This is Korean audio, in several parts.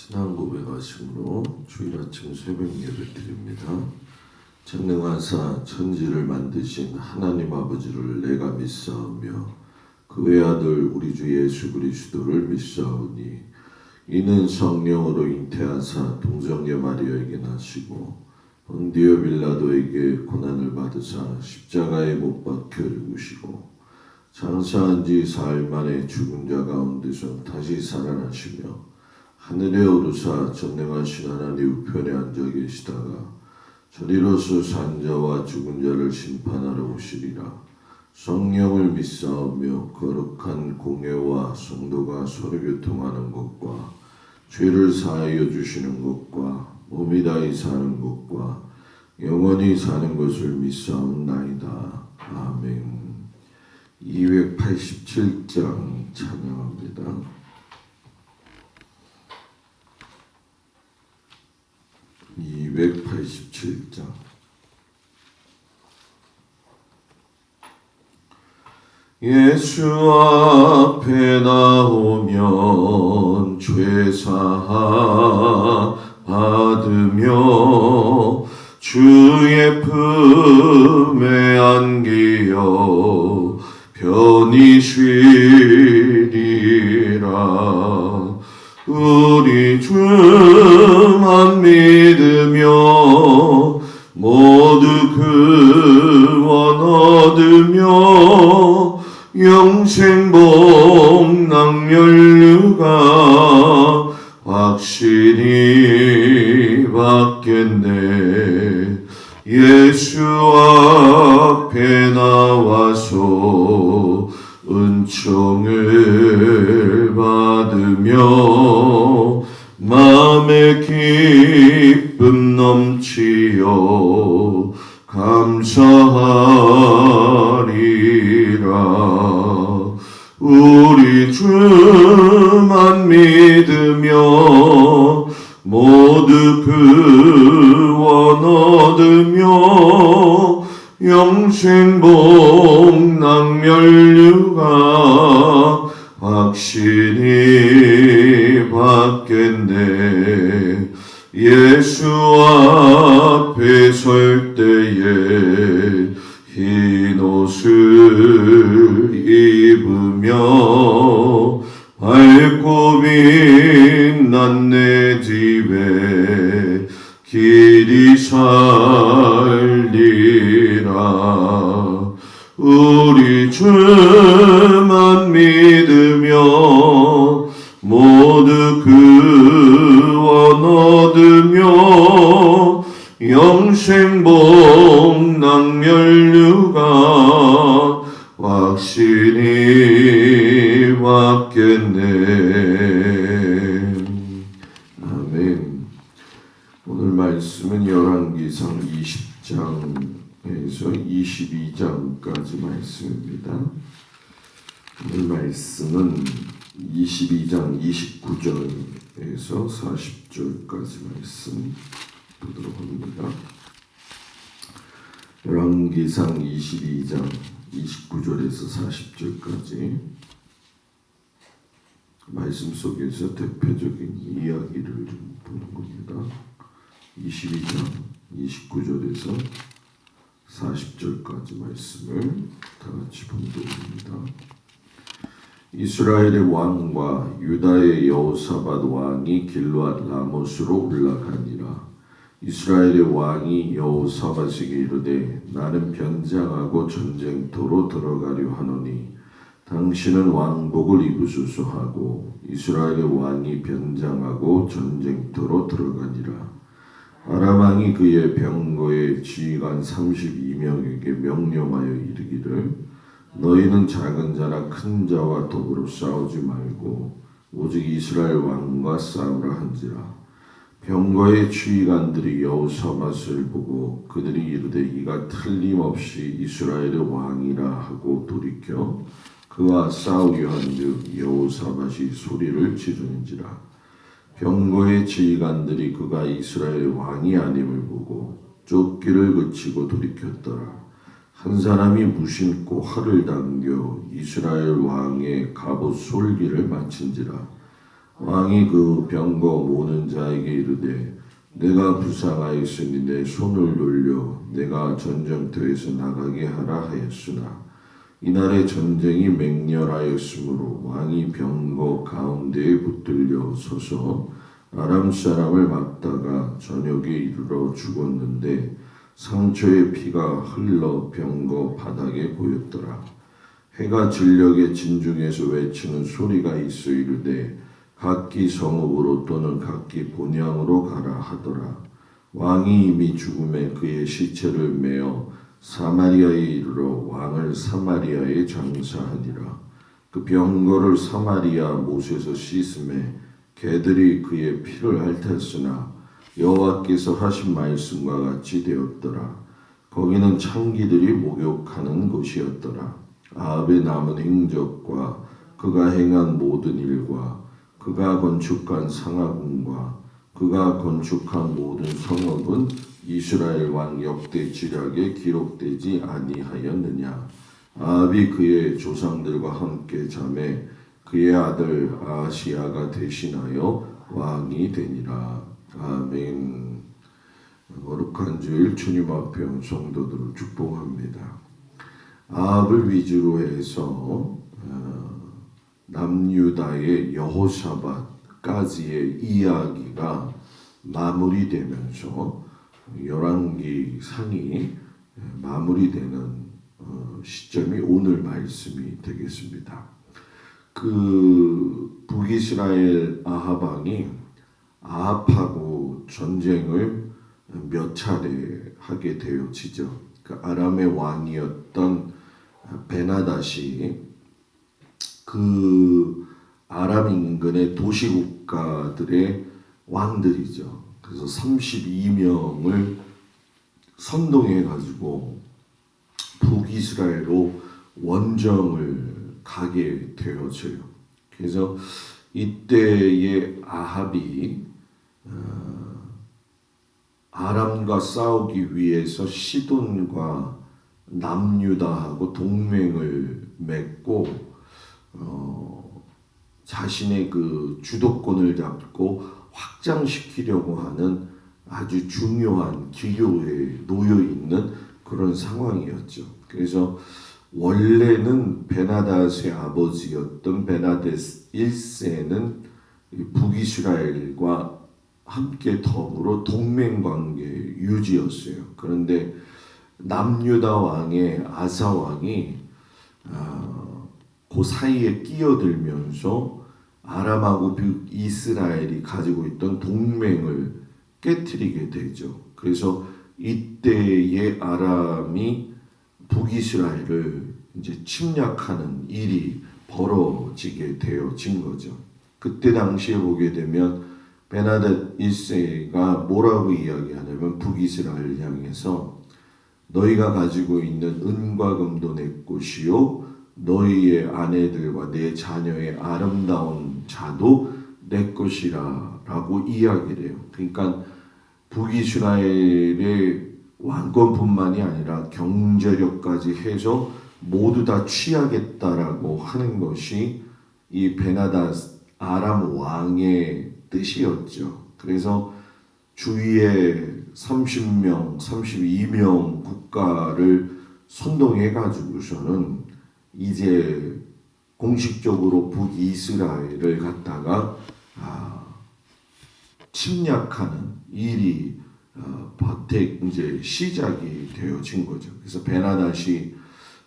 신앙 고백하심으로 주일 아침 새벽 예배 드립니다. 전능하사 천지를 만드신 하나님 아버지를 내가 믿사오며 그 외아들 우리 주 예수 그리스도를 믿사오니 이는 성령으로 잉태하사 동정녀 마리아에게 나시고 본디오 빌라도에게 고난을 받으사 십자가에 못 박혀 죽으시고 장사한 지 사흘 만에 죽은 자 가운데서 다시 살아나시며 하늘에 오르사 전능하신 하나님 우편에 앉아 계시다가 저리로서 산 자와 죽은 자를 심판하러 오시리라. 성령을 믿사오며 거룩한 공회와 성도가 서로 교통하는 것과 죄를 사하여 주시는 것과 몸이 다히 사는 것과 영원히 사는 것을 믿사옵나이다. 아멘. 287장 찬양합니다. 287장. 예수 앞에 나오면 죄사 받으며 주의 품에 안기어 편히 쉬리라. 우리 주만 믿으며 모두 구원 얻으며 영생 복락 면류가 확실히 받겠네. 예수 앞에 나와서 은총을 받으며 마음의 기쁨 넘치어 감사하리라. 우리 주만 믿으며 모두 구원 얻으며 영생 복락 면류가 확실히 받겠네. 예수 앞에 설 때에 흰 옷을 입으며 밝고 빛난 내 집에 길이 살리라. 우리 주만 믿으며 모두 구원 얻으며 영생 복락 면류가 확실히 받겠네. 아멘. 오늘 말씀은 열왕기상 20장에서 22장까지 말씀입니다. 오늘 말씀은 22장 29절에서 40절까지 말씀 보도록 합니다. 열왕기상 22장 29절에서 40절까지 말씀 속에서 대표적인 이야기를 좀 보는 겁니다. 22장 29절에서 40절까지 말씀을 다 같이 봉독합니다. 이스라엘의 왕과 유다의 여호사밧 왕이 길르앗 라못으로 올라가니라. 이스라엘의 왕이 여호사밧에게 이르되 나는 변장하고 전쟁터로 들어가려 하노니 당신은 왕복을 입으소서 하고 이스라엘의 왕이 변장하고 전쟁터로 들어가니라. 아람 왕이 그의 병거의 지휘관 32명에게 명령하여 이르기를 너희는 작은 자나 큰 자와 더불어 싸우지 말고 오직 이스라엘 왕과 싸우라 한지라. 병거의 지휘관들이 여호사밧을 보고 그들이 이르되 이가 틀림없이 이스라엘의 왕이라 하고 돌이켜 그와 싸우려 한즉 여호사밧이 소리를 지르는지라. 병거의 지휘관들이 그가 이스라엘의 왕이 아님을 보고 쫓기를 그치고 돌이켰더라. 한 사람이 무심코 활을 당겨 이스라엘 왕의 갑옷 솔기를 맞춘지라. 왕이 그 병거 모는 자에게 이르되 내가 부상하였으니 내 손을 돌려 내가 전쟁터에서 나가게 하라 하였으나 이날의 전쟁이 맹렬하였으므로 왕이 병거 가운데에 붙들려 서서 아람 사람을 맞다가 저녁에 이르러 죽었는데 상처의 피가 흘러 병거 바닥에 고였더라. 해가 진녘에 진중에서 외치는 소리가 있어 이르되 각기 성읍으로 또는 각기 본향으로 가라 하더라. 왕이 이미 죽음에 그의 시체를 메어 사마리아에 이르러 왕을 사마리아에 장사하니라. 그 병거를 사마리아 못에서 씻음에 개들이 그의 피를 핥았으나 여호와께서 하신 말씀과 같이 되었더라. 거기는 창기들이 목욕하는 곳이었더라. 아합의 남은 행적과 그가 행한 모든 일과 그가 건축한 상하궁과 그가 건축한 모든 성읍은 이스라엘 왕 역대 지략에 기록되지 아니하였느냐. 아합이 그의 조상들과 함께 잠에 그의 아들 아하시야가 대신하여 왕이 되니라. 아멘. 거룩한 주일 주님 앞에 온 성도들을 축복합니다. 아합을 위주로 해서 남유다의 여호사밧까지의 이야기가 마무리되면서 열왕기 상이 마무리되는 시점이 오늘 말씀이 되겠습니다. 그 북이스라엘 아합 왕이 아합하고 전쟁을 몇 차례 하게 되어지죠. 그 아람의 왕이었던 베나닷이 그 아람 인근의 도시국가들의 왕들이죠. 그래서 32명을 선동해 가지고 북이스라엘로 원정을 가게 되어져요. 그래서 이때의 아합이 아람과 싸우기 위해서 시돈과 남유다하고 동맹을 맺고 자신의 그 주도권을 잡고 확장시키려고 하는 아주 중요한 기교에 놓여 있는 그런 상황이었죠. 그래서 원래는 베나닷의 아버지였던 베나닷 1세는 북이스라엘과 함께 더불어 동맹관계 유지였어요. 그런데 남유다 왕의 아사 왕이 그 사이에 끼어들면서 아람하고 이스라엘이 가지고 있던 동맹을 깨트리게 되죠. 그래서 이때의 아람이 북이스라엘을 이제 침략하는 일이 벌어지게 되어진 거죠. 그때 당시에 보게 되면 베나닷 1세가 뭐라고 이야기하냐면 북이스라엘 향해서 너희가 가지고 있는 은과 금도 내 것이요 너희의 아내들과 내 자녀의 아름다운 자도 내 것이라 라고 이야기를 해요. 그러니까 북이스라엘의 왕권뿐만이 아니라 경제력까지 해서 모두 다 취하겠다라고 하는 것이 이 베나닷 아람 왕의 뜻이었죠. 그래서 주위에 30명, 32명 국가를 선동해 가지고서는 이제 공식적으로 북이스라엘을 갖다가 침략하는 일이 이제 시작이 되어진 거죠. 그래서 베나닷이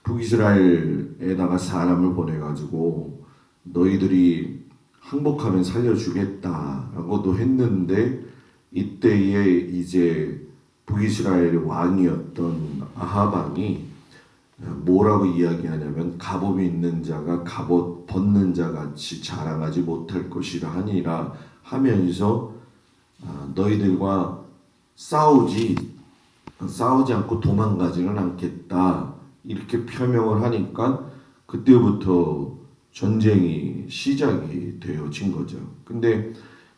북이스라엘에다가 사람을 보내가지고 너희들이 항복하면 살려주겠다라고도 했는데 이때에 이제 북이스라엘의 왕이었던 아합 왕이 뭐라고 이야기하냐면 갑옷 있는 자가 갑옷 벗는 자 같이 자랑하지 못할 것이라 하니라 하면서 너희들과 싸우지 않고 도망가지는 않겠다 이렇게 표명을 하니까 그때부터 전쟁이 시작이 되어진 거죠. 근데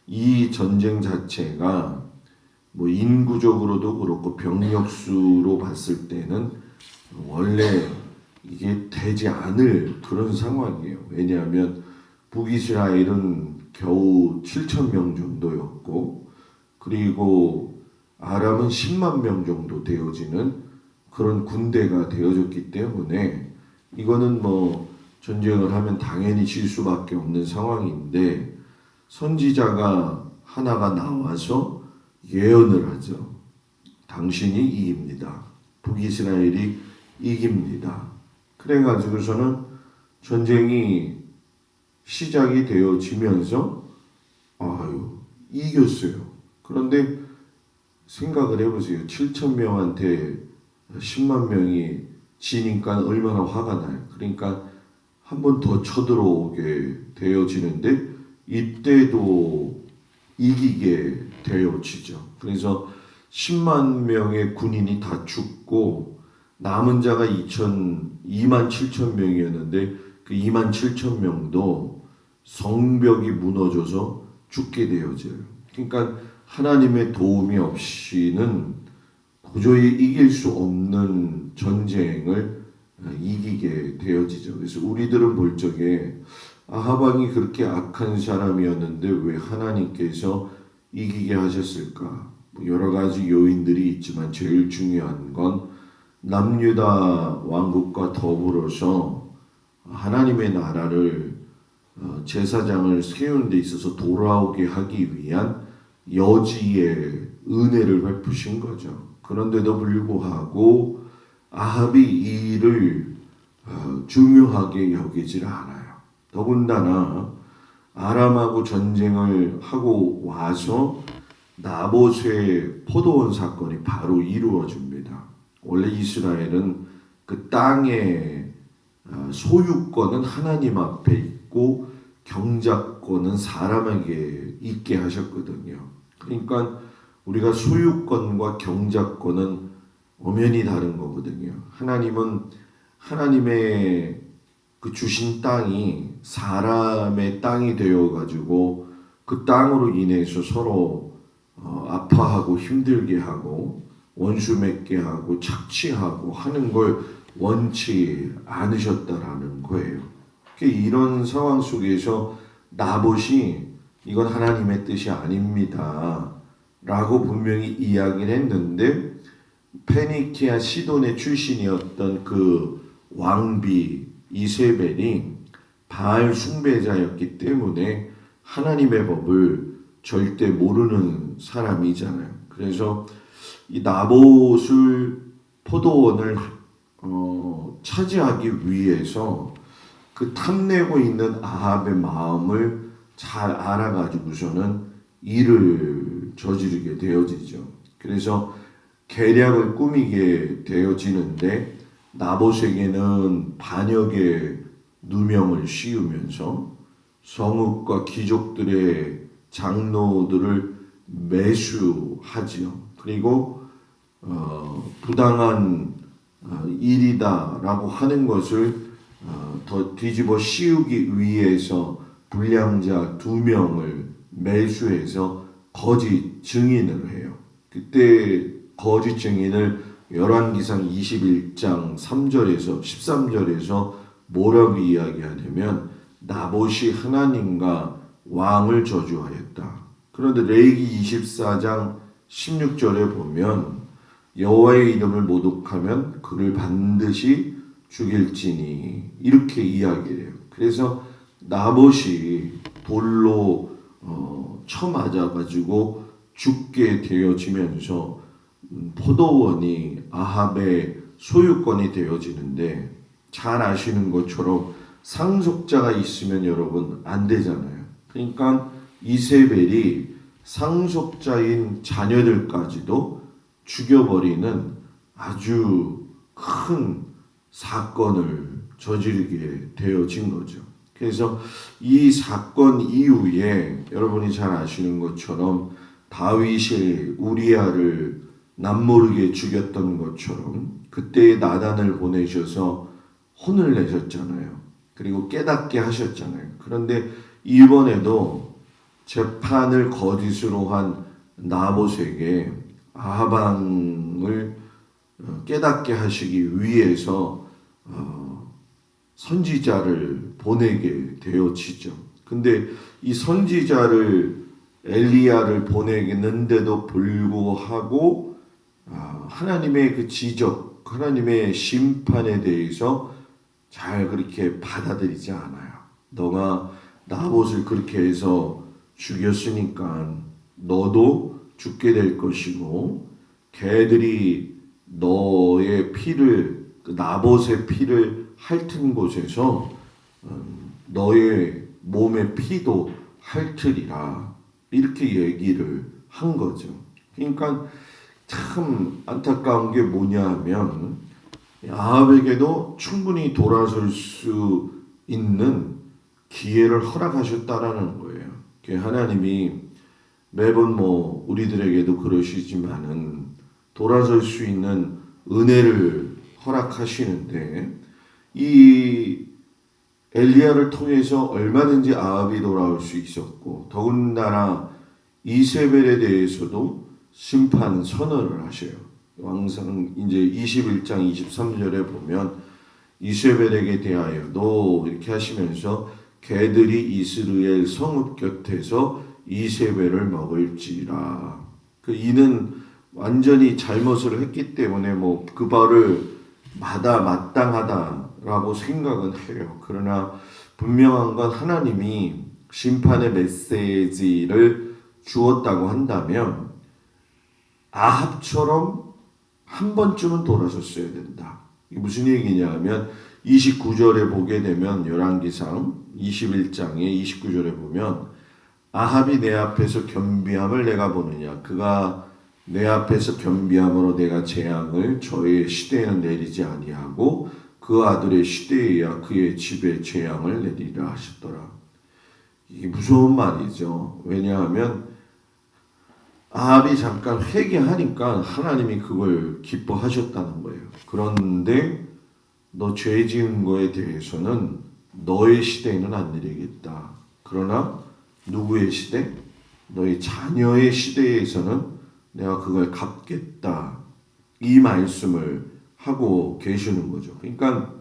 이 전쟁 자체가 뭐 인구적으로도 그렇고 병력수로 봤을 때는 원래 이게 되지 않을 그런 상황이에요. 왜냐하면 북이스라엘은 겨우 7천 명 정도였고, 그리고 아람은 10만 명 정도 되어지는 그런 군대가 되어졌기 때문에 이거는 뭐 전쟁을 하면 당연히 질 수밖에 없는 상황인데, 선지자가 하나가 나와서 예언을 하죠. 당신이 이깁니다. 북이스라엘이 이깁니다. 그래가지고서는 전쟁이 시작이 되어지면서 이겼어요. 그런데 생각을 해보세요. 7천 명한테 10만 명이 지니까 얼마나 화가 나요. 그러니까 한 번 더 쳐들어오게 되어지는데 이때도 이기게 되어지죠. 그래서 10만 명의 군인이 다 죽고 남은 자가 2만 7천 명이었는데 그 2만 7천 명도 성벽이 무너져서 죽게 되어져요. 그러니까 하나님의 도움이 없이는 도저히 이길 수 없는 전쟁을 이기게 되어지죠. 그래서 우리들은 볼 적에 아하방이 그렇게 악한 사람이었는데 왜 하나님께서 이기게 하셨을까? 여러 가지 요인들이 있지만 제일 중요한 건 남유다 왕국과 더불어서 하나님의 나라를 제사장을 세우는 데 있어서 돌아오게 하기 위한 여지의 은혜를 베푸신 거죠. 그런데도 불구하고 아합이 이 일을 중요하게 여기질 않아요. 더군다나 아람하고 전쟁을 하고 와서 나봇의 포도원 사건이 바로 이루어집니다. 원래 이스라엘은 그 땅의 소유권은 하나님 앞에 있고 경작권은 사람에게 있게 하셨거든요. 그러니까 우리가 소유권과 경작권은 엄연히 다른 거거든요. 하나님은 하나님의 그 주신 땅이 사람의 땅이 되어 가지고 그 땅으로 인해서 서로 아파하고 힘들게 하고 원수 맺게 하고 착취하고 하는 걸 원치 않으셨다라는 거예요. 이런 상황 속에서 나봇이 이건 하나님의 뜻이 아닙니다 라고 분명히 이야기를 했는데, 페니키아 시돈의 출신이었던 그 왕비 이세벨이 바알 숭배자였기 때문에 하나님의 법을 절대 모르는 사람이잖아요. 그래서 이 나봇을 포도원을 차지하기 위해서 그 탐내고 있는 아합의 마음을 잘 알아가지고서는 일을 저지르게 되어지죠. 그래서 계략을 꾸미게 되어지는데 나봇에게는 반역의 누명을 씌우면서 성읍과 귀족들의 장로들을 매수하지요. 그리고 부당한 일이다라고 하는 것을 더 뒤집어 씌우기 위해서 불량자 2명을 매수해서 거짓 증인을 해요. 그때 거짓 증인을 열왕기상 21장 3절에서 13절에서 뭐라고 이야기하냐면 나봇이 하나님과 왕을 저주하였다. 그런데 레위기 24장 16절에 보면 여호와의 이름을 모독하면 그를 반드시 죽일지니 이렇게 이야기해요. 그래서 나봇이 돌로 쳐맞아가지고 죽게 되어지면서 포도원이 아합의 소유권이 되어지는데, 잘 아시는 것처럼 상속자가 있으면 여러분 안 되잖아요. 그러니까 이세벨이 상속자인 자녀들까지도 죽여버리는 아주 큰 사건을 저지르게 되어진 거죠. 그래서 이 사건 이후에 여러분이 잘 아시는 것처럼 다윗이 우리아를 남모르게 죽였던 것처럼 그때 나단을 보내셔서 혼을 내셨잖아요. 그리고 깨닫게 하셨잖아요. 그런데 이번에도 재판을 거짓으로 한 나봇에게 아합왕을 깨닫게 하시기 위해서 선지자를 보내게 되어지죠. 근데 이 선지자를 엘리야를 보내겠는데도 불구하고 하나님의 그 지적, 하나님의 심판에 대해서 잘 그렇게 받아들이지 않아요. 너가 나봇을 그렇게 해서 죽였으니까 너도 죽게 될 것이고 걔들이 너의 피를 그 나봇의 피를 핥은 곳에서 너의 몸의 피도 핥으리라 이렇게 얘기를 한 거죠. 그러니까 참 안타까운 게 뭐냐 하면 아합에게도 충분히 돌아설 수 있는 기회를 허락하셨다라는 거예요. 하나님이 매번 뭐 우리들에게도 그러시지만은 돌아설 수 있는 은혜를 허락하시는데 이 엘리야를 통해서 얼마든지 아합이 돌아올 수 있었고 더군다나 이세벨에 대해서도 심판 선언을 하셔요. 왕상 이제 21장 23절에 보면 이세벨에게 대하여도 이렇게 하시면서 개들이 이스라엘 성읍 곁에서 이세벨을 먹을지라. 그 이는 완전히 잘못을 했기 때문에 뭐 그 벌을 마땅하다라고 생각은 해요. 그러나 분명한 건 하나님이 심판의 메시지를 주었다고 한다면 아합처럼 한 번쯤은 돌아섰어야 된다. 이게 무슨 얘기냐 하면 29절에 보게 되면 열왕기상 21장의 29절에 보면 아합이 내 앞에서 겸비함을 내가 보느냐 그가 내 앞에서 겸비함으로 내가 재앙을 저의 시대에는 내리지 아니하고 그 아들의 시대에야 그의 집에 재앙을 내리라 하셨더라. 이게 무서운 말이죠. 왜냐하면 아합이 잠깐 회개하니까 하나님이 그걸 기뻐하셨다는 거예요. 그런데 너 죄 지은 거에 대해서는 너의 시대에는 안 내리겠다. 그러나 누구의 시대? 너의 자녀의 시대에서는 내가 그걸 갚겠다. 이 말씀을 하고 계시는 거죠. 그러니까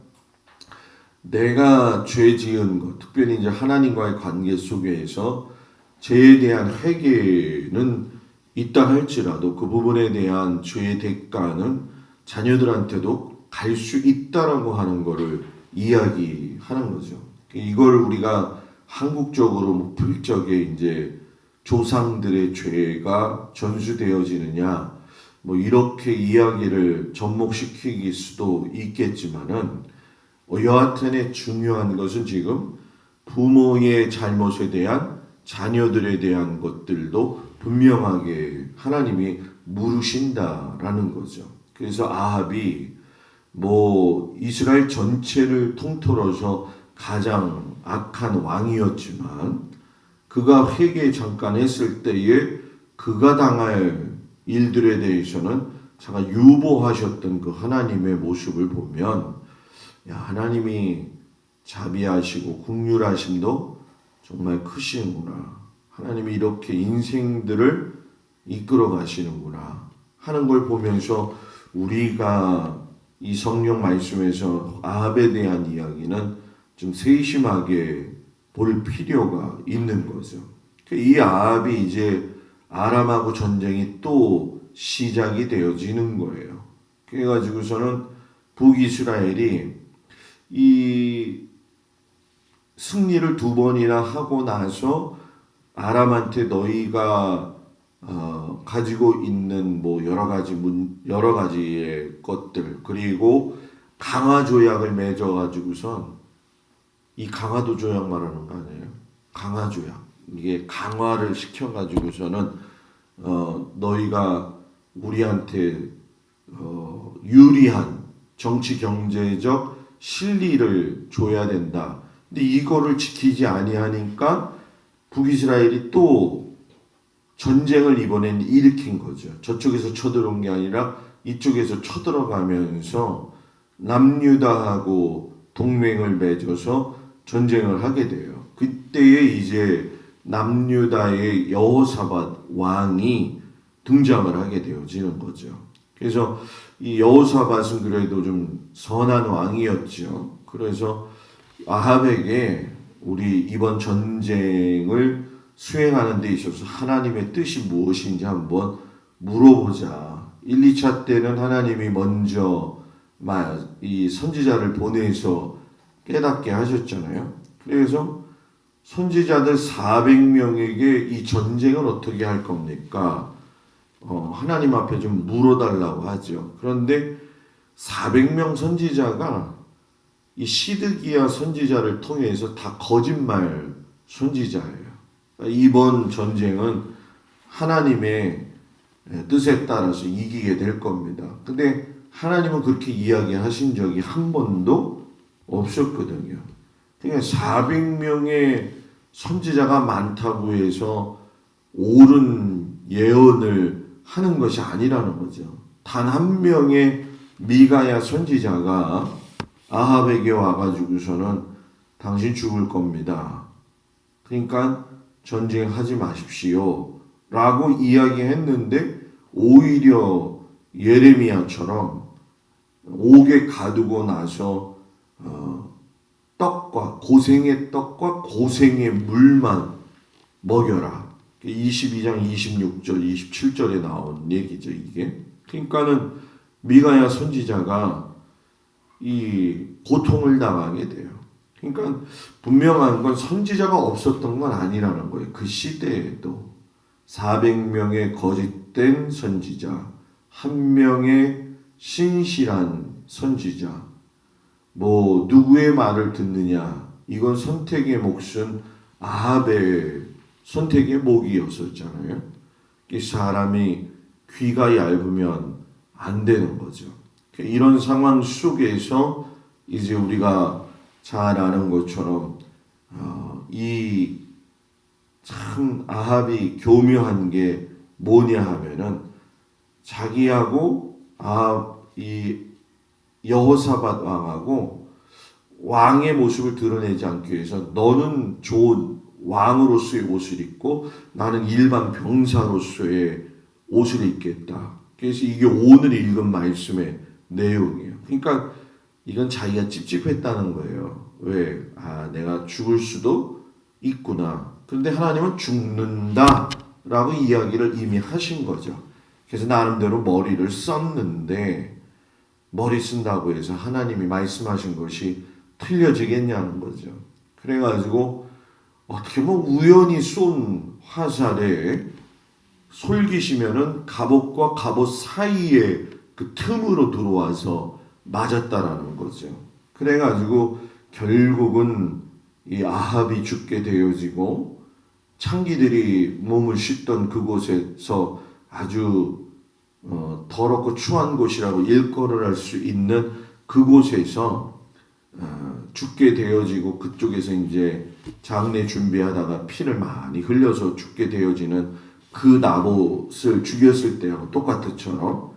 내가 죄 지은 것, 특별히 이제 하나님과의 관계 속에서 죄에 대한 회개는 있다 할지라도 그 부분에 대한 죄의 대가는 자녀들한테도 갈 수 있다라고 하는 것을 이야기하는 거죠. 이걸 우리가 한국적으로 목필적에 이제 조상들의 죄가 전수되어지느냐 뭐 이렇게 이야기를 접목시킬 수도 있겠지만은 여하튼에 중요한 것은 지금 부모의 잘못에 대한 자녀들에 대한 것들도 분명하게 하나님이 물으신다라는 거죠. 그래서 아합이 뭐 이스라엘 전체를 통틀어서 가장 악한 왕이었지만 그가 회개 잠깐 했을 때에 그가 당할 일들에 대해서는 잠깐 유보하셨던 그 하나님의 모습을 보면 야, 하나님이 자비하시고 긍휼하심도 정말 크시는구나. 하나님이 이렇게 인생들을 이끌어 가시는구나 하는 걸 보면서 우리가 이 성경 말씀에서 아합에 대한 이야기는 좀 세심하게 볼 필요가 있는 거죠. 이 아합이 이제 아람하고 전쟁이 또 시작이 되어지는 거예요. 그래가지고서는 북이스라엘이 이 승리를 2번이나 하고 나서 아람한테 너희가 가지고 있는 뭐 여러 가지의 것들 그리고 강화 조약을 맺어 가지고선 이 강화도 조약 말하는 거 아니에요? 강화 조약 이게 강화를 시켜 가지고서는 너희가 우리한테 유리한 정치 경제적 실리를 줘야 된다. 근데 이거를 지키지 아니하니까 북이스라엘이 또 전쟁을 이번엔 일으킨 거죠. 저쪽에서 쳐들어온 게 아니라 이쪽에서 쳐들어가면서 남유다하고 동맹을 맺어서 전쟁을 하게 돼요. 그때에 이제 남유다의 여호사밧 왕이 등장을 하게 되어지는 거죠. 그래서 이 여호사밧은 그래도 좀 선한 왕이었죠. 그래서 아합에게 우리 이번 전쟁을 수행하는 데 있어서 하나님의 뜻이 무엇인지 한번 물어보자. 1, 2차 때는 하나님이 먼저 이 선지자를 보내서 깨닫게 하셨잖아요. 그래서 선지자들 400명에게 이 전쟁을 어떻게 할 겁니까? 하나님 앞에 좀 물어달라고 하죠. 그런데 400명 선지자가 이 시드기야 선지자를 통해서 다 거짓말 선지자예요. 이번 전쟁은 하나님의 뜻에 따라서 이기게 될 겁니다. 근데 하나님은 그렇게 이야기하신 적이 한 번도 없었거든요. 그러니까 400명의 선지자가 많다고 해서 옳은 예언을 하는 것이 아니라는 거죠. 단 한 명의 미가야 선지자가 아합에게 와가지고서는 당신 죽을 겁니다. 그러니까 전쟁하지 마십시오. 라고 이야기했는데 오히려 예레미야처럼 옥에 가두고 나서 떡과 고생의 떡과 고생의 물만 먹여라. 22장 26절 27절에 나온 얘기죠. 이게 그러니까는 미가야 선지자가 이 고통을 당하게 돼요. 그러니까 분명한 건 선지자가 없었던 건 아니라는 거예요. 그 시대에도 400명의 거짓된 선지자, 한 명의 신실한 선지자, 뭐 누구의 말을 듣느냐, 이건 선택의 몫은 아합의 선택의 몫이었었잖아요. 사람이 귀가 얇으면 안 되는 거죠. 이런 상황 속에서 이제 우리가 잘 아는 것처럼 이 참 아합이 교묘한 게 뭐냐 하면은 자기하고 이 여호사밧 왕하고 왕의 모습을 드러내지 않기 위해서 너는 좋은 왕으로서의 옷을 입고 나는 일반 병사로서의 옷을 입겠다. 그래서 이게 오늘 읽은 말씀의 내용이에요. 그러니까 이건 자기가 찝찝했다는 거예요. 왜? 내가 죽을 수도 있구나. 그런데 하나님은 죽는다라고 이야기를 이미 하신 거죠. 그래서 나름대로 머리를 썼는데 머리 쓴다고 해서 하나님이 말씀하신 것이 틀려지겠냐는 거죠. 그래가지고 어떻게 우연히 쏜 화살에 솔깃이면은 갑옷과 갑옷 사이에 그 틈으로 들어와서 맞았다라는 거죠. 그래가지고 결국은 이 아합이 죽게 되어지고 창기들이 몸을 씻던 그곳에서 아주 더럽고 추한 곳이라고 일컬을 할 수 있는 그곳에서 죽게 되어지고 그쪽에서 이제 장례 준비하다가 피를 많이 흘려서 죽게 되어지는 그 나봇을 죽였을 때하고 똑같은처럼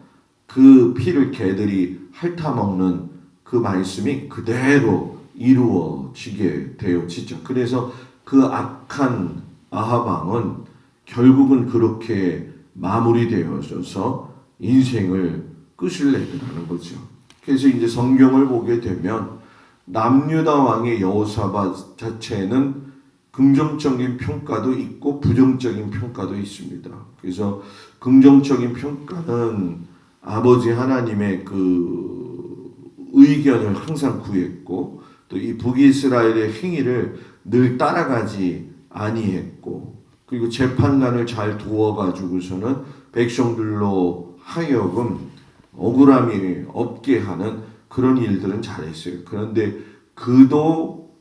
그 피를 개들이 핥아먹는 그 말씀이 그대로 이루어지게 되어지죠. 그래서 그 악한 아합 왕은 결국은 그렇게 마무리되어져서 인생을 끝을 내더라는 거죠. 그래서 이제 성경을 보게 되면 남유다 왕의 여호사밧 자체는 긍정적인 평가도 있고 부정적인 평가도 있습니다. 그래서 긍정적인 평가는 아버지 하나님의 그 의견을 항상 구했고 또 이 북이스라엘의 행위를 늘 따라가지 아니했고 그리고 재판관을 잘 두어가지고서는 백성들로 하여금 억울함이 없게 하는 그런 일들은 잘했어요. 그런데 그도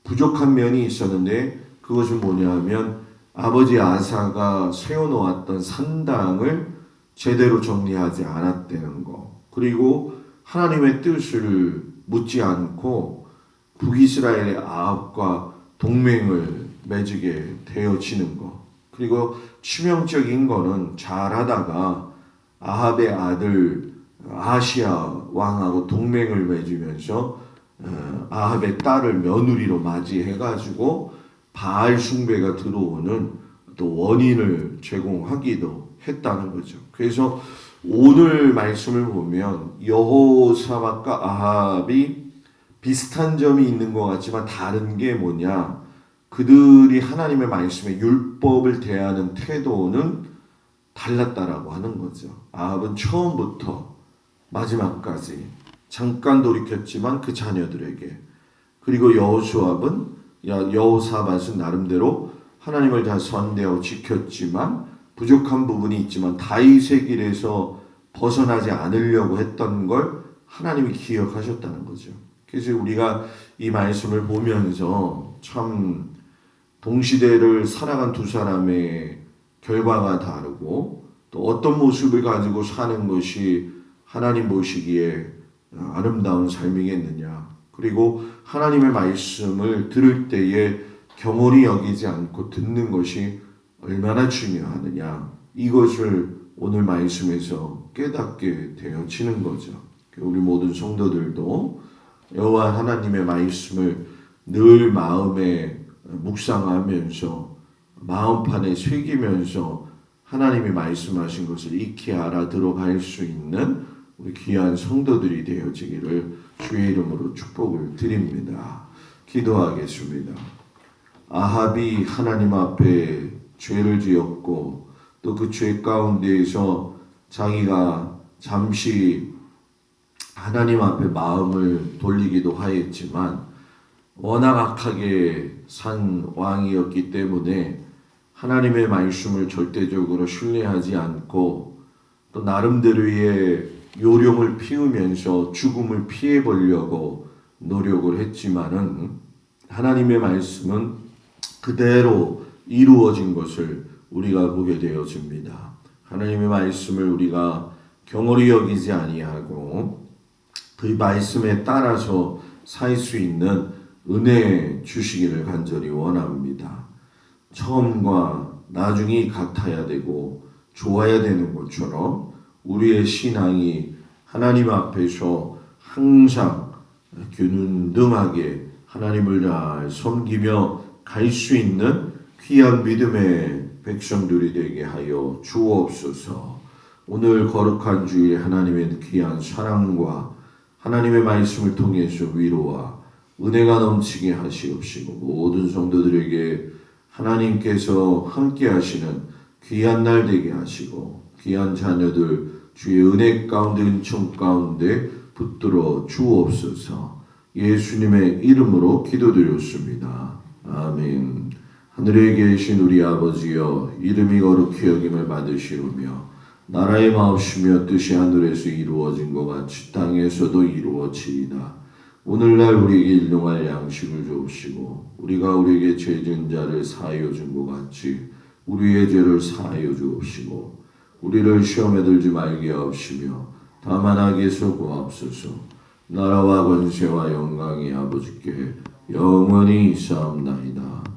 부족한 면이 있었는데 그것은 뭐냐 하면 아버지 아사가 세워놓았던 산당을 제대로 정리하지 않았다는 거. 그리고 하나님의 뜻을 묻지 않고 북이스라엘의 아합과 동맹을 맺게 되어지는 거. 그리고 치명적인 거는 잘하다가 아합의 아들 아시야 왕하고 동맹을 맺으면서 아합의 딸을 며느리로 맞이해가지고 바알 숭배가 들어오는 또 원인을 제공하기도 했다는 거죠. 그래서 오늘 말씀을 보면 여호사밧과 아합이 비슷한 점이 있는 것 같지만 다른 게 뭐냐? 그들이 하나님의 말씀에 율법을 대하는 태도는 달랐다라고 하는 거죠. 아합은 처음부터 마지막까지 잠깐 돌이켰지만 그 자녀들에게, 그리고 여호사밧은 나름대로 하나님을 다 선대하고 지켰지만 부족한 부분이 있지만 다윗의 길에서 벗어나지 않으려고 했던 걸 하나님이 기억하셨다는 거죠. 그래서 우리가 이 말씀을 보면서 참 동시대를 살아간 두 사람의 결과가 다르고, 또 어떤 모습을 가지고 사는 것이 하나님 보시기에 아름다운 삶이겠느냐, 그리고 하나님의 말씀을 들을 때에 경홀히 여기지 않고 듣는 것이 얼마나 중요하느냐, 이것을 오늘 말씀에서 깨닫게 되어지는 거죠. 우리 모든 성도들도 여호와 하나님의 말씀을 늘 마음에 묵상하면서 마음판에 새기면서 하나님이 말씀하신 것을 익히 알아들어갈 수 있는 우리 귀한 성도들이 되어지기를 주의 이름으로 축복을 드립니다. 기도하겠습니다. 아합이 하나님 앞에 죄를 지었고 또 그 죄 가운데에서 자기가 잠시 하나님 앞에 마음을 돌리기도 하였지만 워낙 악하게 산 왕이었기 때문에 하나님의 말씀을 절대적으로 신뢰하지 않고 또 나름대로의 요령을 피우면서 죽음을 피해 보려고 노력을 했지만은 하나님의 말씀은 그대로 이루어진 것을 우리가 보게 되어집니다. 하나님의 말씀을 우리가 경홀히 여기지 아니하고 그 말씀에 따라서 살 수 있는 은혜 주시기를 간절히 원합니다. 처음과 나중이 같아야 되고 좋아야 되는 것처럼 우리의 신앙이 하나님 앞에서 항상 균등하게 하나님을 잘 섬기며 갈 수 있는 귀한 믿음의 백성들이 되게 하여 주옵소서. 오늘 거룩한 주일에 하나님의 귀한 사랑과 하나님의 말씀을 통해서 위로와 은혜가 넘치게 하시옵시고 모든 성도들에게 하나님께서 함께 하시는 귀한 날 되게 하시고 귀한 자녀들 주의 은혜 가운데 은총 가운데 붙들어 주옵소서. 예수님의 이름으로 기도드렸습니다. 아멘. 하늘에 계신 우리 아버지여, 이름이 거룩히 여김을 받으시오며 나라의 마옵시며 뜻이 하늘에서 이루어진 것 같이 땅에서도 이루어지이다. 오늘날 우리에게 일용할 양식을 주옵시고 우리가 우리에게 죄진 자를 사하여 준 것 같이 우리의 죄를 사하여 주옵시고 우리를 시험에 들지 말게 하옵시며 다만 악에서 구하옵소서. 나라와 권세와 영광이 아버지께 영원히 있사옵나이다.